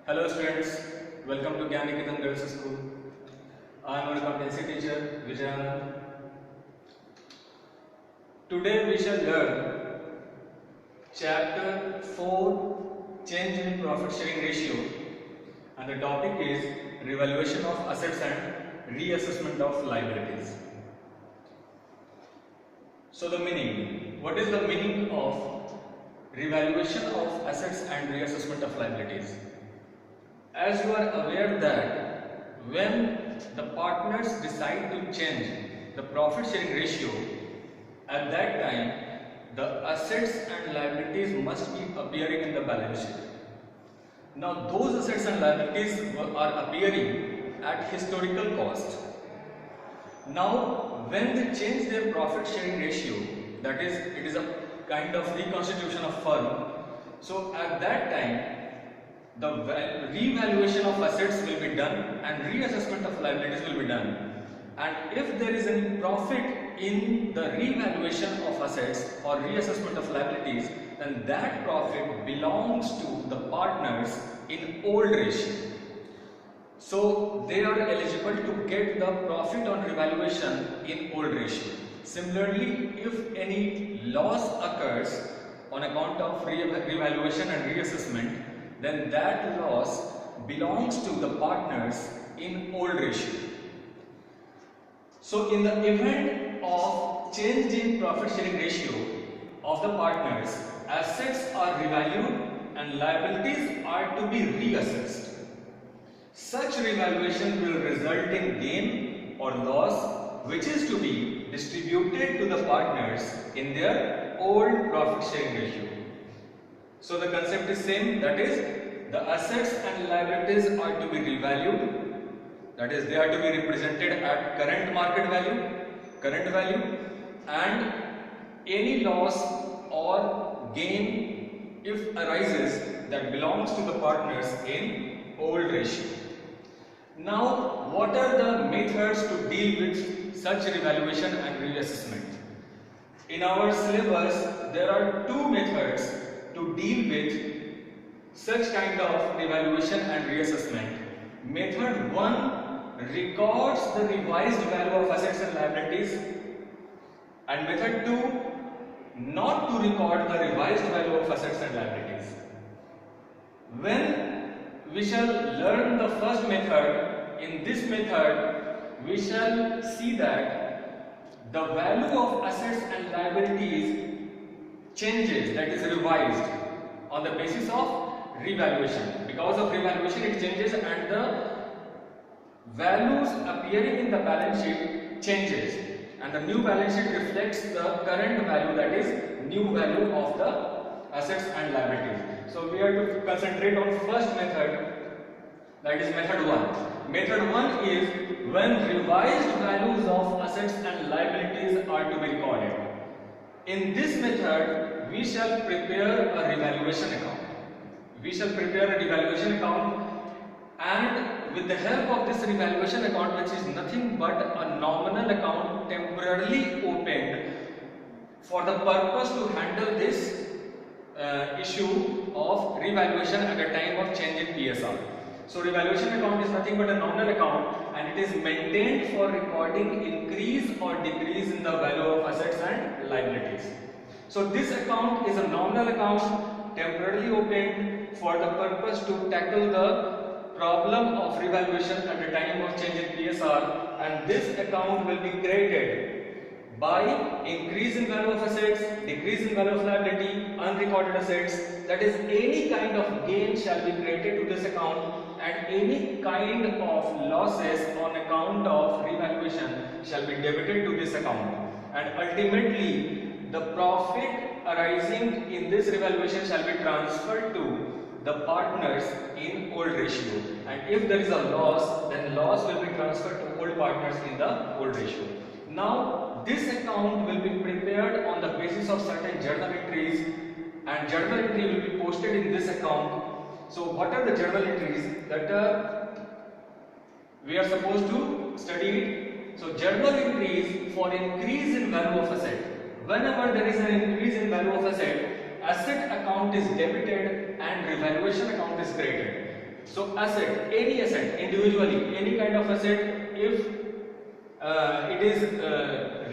Hello students, welcome to Gyan Niketan Girls School. I am your accountancy teacher Vijayanand. Today we shall learn chapter 4 change in profit sharing ratio and the topic is revaluation of assets and reassessment of liabilities. So the meaning, what is the meaning of revaluation of assets and reassessment of liabilities? As you are aware that when the partners decide to change the profit sharing ratio, at that time the assets and liabilities must be appearing in the balance sheet. Now those assets and liabilities are appearing at historical cost. Now when they change their profit sharing ratio, that is, it is a kind of reconstitution of firm, so at that time the revaluation of assets will be done and reassessment of liabilities will be done, and if there is any profit in the revaluation of assets or reassessment of liabilities, then that profit belongs to the partners in old ratio. So they are eligible to get the profit on revaluation in old ratio. Similarly, if any loss occurs on account of revaluation and reassessment, then that loss belongs to the partners in old ratio. So in the event of change in profit sharing ratio of the partners, assets are revalued and liabilities are to be reassessed. Such revaluation will result in gain or loss, which is to be distributed to the partners in their old profit sharing ratio. So the concept is same, that is, the assets and liabilities are to be revalued, that is, they are to be represented at current market value, and any loss or gain, if arises, that belongs to the partners in old ratio. Now, what are the methods to deal with such revaluation and reassessment? In our syllabus, there are two methods to deal with such kind of revaluation and reassessment. Method 1 records the revised value of assets and liabilities, and method 2 not to record the revised value of assets and liabilities. When we shall learn the first method, in this method we shall see that the value of assets and liabilities changes, that is revised on the basis of revaluation. Because of revaluation it changes and the values appearing in the balance sheet changes, and the new balance sheet reflects the current value, that is new value of the assets and liabilities. So we are to concentrate on first method, that is method 1. Method 1 is when revised values of assets and liabilities are to be recorded. In this method we shall prepare a revaluation account. And with the help of this revaluation account, which is nothing but a nominal account temporarily opened for the purpose to handle this issue of revaluation at a time of change in PSR. So revaluation account is nothing but a nominal account, and it is maintained for recording increase or decrease in the value of assets and liabilities. So this account is a nominal account temporarily opened for the purpose to tackle the problem of revaluation at the time of change in PSR, and this account will be created by increase in value of assets, decrease in value of liability, unrecorded assets, that is any kind of gain shall be created to this account, and any kind of losses on account of revaluation shall be debited to this account, and ultimately the profit arising in this revaluation shall be transferred to the partners in old ratio, and if there is a loss, then loss will be transferred to old partners in the old ratio. Now this account will be prepared on the basis of certain journal entries, and journal entry will be posted in this account. So what are the journal entries that we are supposed to study it? So journal entries for increase in value of asset. Whenever there is an increase in value of asset account is debited and revaluation account is created. So asset, any asset, individually, any kind of asset, if it is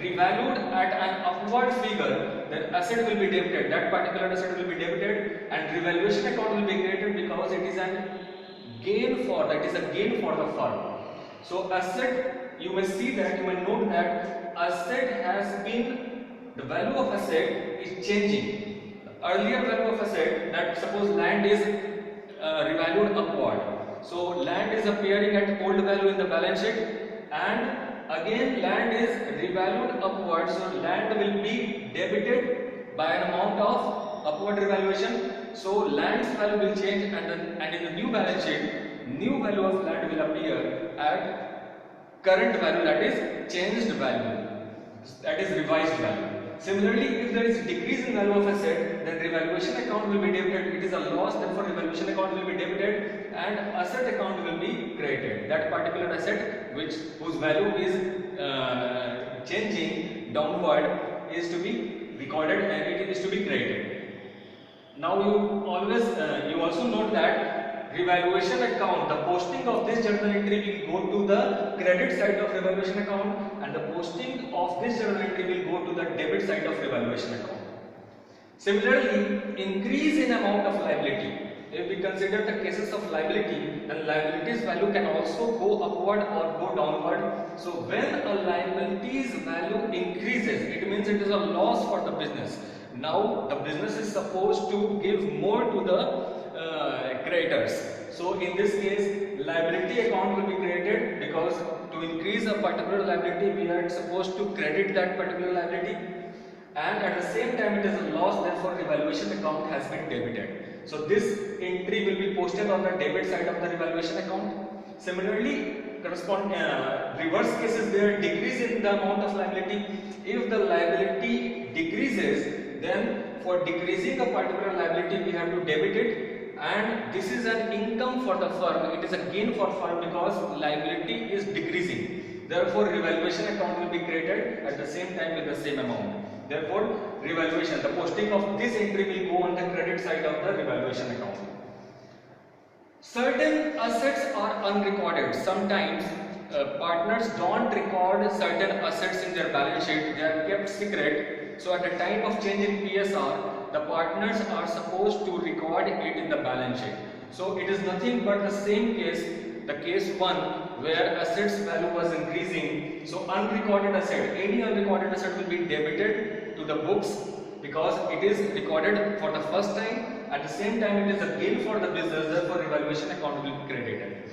revalued at an upward figure, then asset will be debited. That particular asset will be debited, and revaluation account will be created because it is a gain for the firm. So asset, you may see that, you may note that asset has been, the value of asset is changing. The earlier value of asset, that suppose land is revalued upward. So land is appearing at old value in the balance sheet, and again land is revalued upward. So land will be debited by an amount of upward revaluation. So land's value will change, and in the new balance sheet, new value of land will appear at current value, that is changed value, that is revised value. Similarly, if there is decrease in value of asset, then revaluation account will be debited. It is a loss, therefore revaluation account will be debited, and asset account will be created. That particular asset whose value is changing downward is to be recorded, and it is to be created. Now you also note that revaluation account, the posting of this journal entry will go to the credit side of revaluation account, and the posting of this journal entry will go to the debit side of revaluation account. Similarly, increase in amount of liability. If we consider the cases of liability, then liabilities value can also go upward or go downward. So when a liabilities value increases, it means it is a loss for the business. Now the business is supposed to give more to the creditors. So in this case, liability account will be created, because to increase a particular liability, we are supposed to credit that particular liability, and at the same time it is a loss, therefore revaluation account has been debited. So this entry will be posted on the debit side of the revaluation account. Similarly, reverse cases, there decrease in the amount of liability. If the liability decreases, then for decreasing a particular liability we have to debit it, and this is an income for the firm, it is a gain for firm because liability is decreasing. Therefore revaluation account will be created at the same time with the same amount. Therefore revaluation, the posting of this entry will go on the credit side of the revaluation account. Certain assets are unrecorded. Sometimes partners don't record certain assets in their balance sheet, they are kept secret. So at the time of change in PSR, the partners are supposed to record it in the balance sheet. So it is nothing but the same case, the case 1 where assets value was increasing. So unrecorded asset, any unrecorded asset will be debited to the books because it is recorded for the first time. At the same time it is a gain for the business, therefore revaluation account will be credited.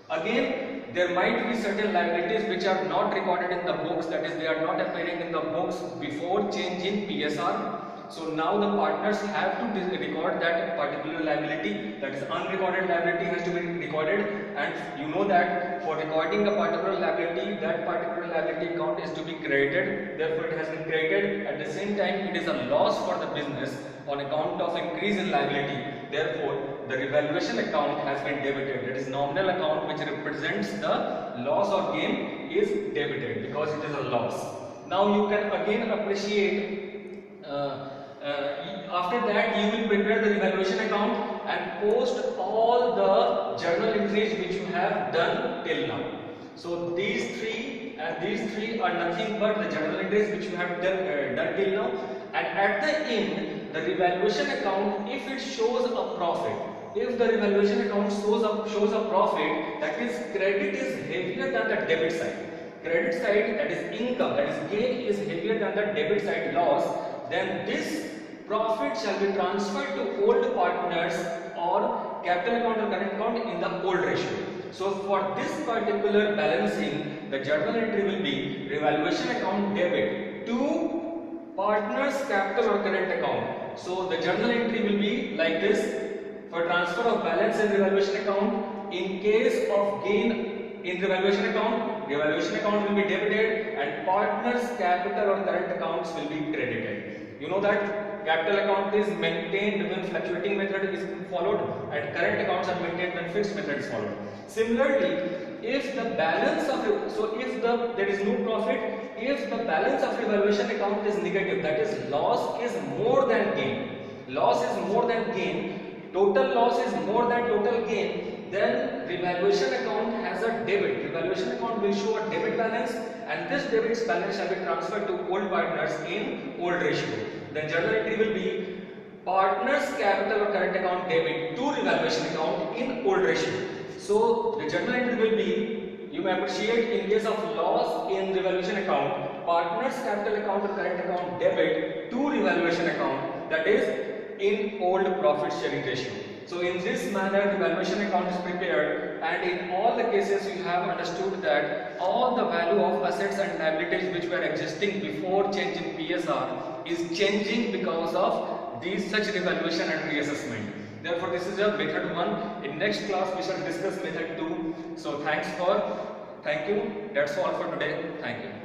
Again, there might be certain liabilities which are not recorded in the books, that is they are not appearing in the books before change in PSR. So now the partners have to record that particular liability, that is unrecorded liability has to be recorded, and you know that for recording a particular liability, that particular liability account is to be credited, therefore it has been credited. At the same time it is a loss for the business on account of increase in liability, therefore the revaluation account has been debited, that is nominal account which represents the loss or gain is debited because it is a loss. Now you can again appreciate after that you will prepare the revaluation account and post all the journal entries which you have done till now. So these three are nothing but the journal entries which you have done till now, and at the end the revaluation account, if it shows a profit, if the revaluation account shows a profit, that is credit is heavier than the debit side. Credit side, that is income, that is gain, is heavier than the debit side loss, then this profit shall be transferred to old partners or capital account or current account in the old ratio. So for this particular balancing, the journal entry will be revaluation account debit to partners capital or current account. So the journal entry will be like this: for transfer of balance in revaluation account, in case of gain in revaluation account will be debited and partners capital or current accounts will be credited. You know that capital account is maintained when fluctuating method is followed and current accounts are maintained when fixed method is followed. Similarly, if the balance of there is no profit, if the balance of revaluation account is negative, that is loss is more than gain, total loss is more than total gain, then revaluation account will show a debit balance, and this debit balance shall be transferred to old partners in old ratio. Then journal entry will be partners capital or current account debit to revaluation account in old ratio. So the journal entry will be, you may appreciate, in case of loss in revaluation account, partners capital account or current account debit to revaluation account, that is in old profit sharing ratio. So in this manner the valuation account is prepared, and in all the cases you have understood that all the value of assets and liabilities which were existing before change in PSR is changing because of these such revaluation and reassessment. Therefore this is a method 1. In next class we shall discuss method 2. So thank you. That's all for today. Thank you.